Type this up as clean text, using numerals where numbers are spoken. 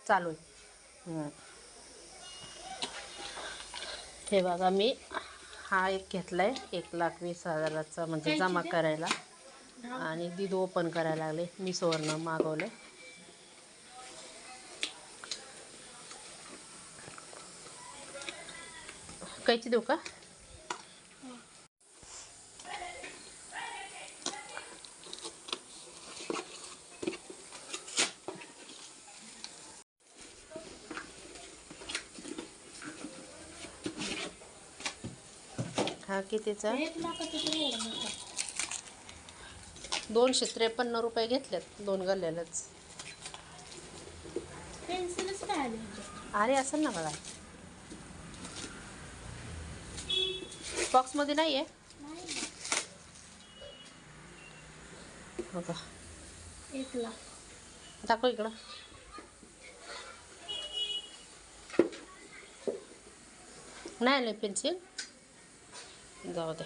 चालू आहे. हे बघा मी हा एक घेतला आहे 1,20,000चा म्हणजे जमा करायला आणि दीदू ओपन करायला लागले. मिशोवरनं मागवलं. कैची देऊ का? हा कितीचा? 253 रुपये घेतलेत 2 गल्ल्यालाच. पेन्सिलच काय आली अरे असेल ना मला बॉक्समध्ये नाही आहे. हो का? 1,00,000 दाखव इकडं. नाही आले पेन्सिल, जाऊ दे.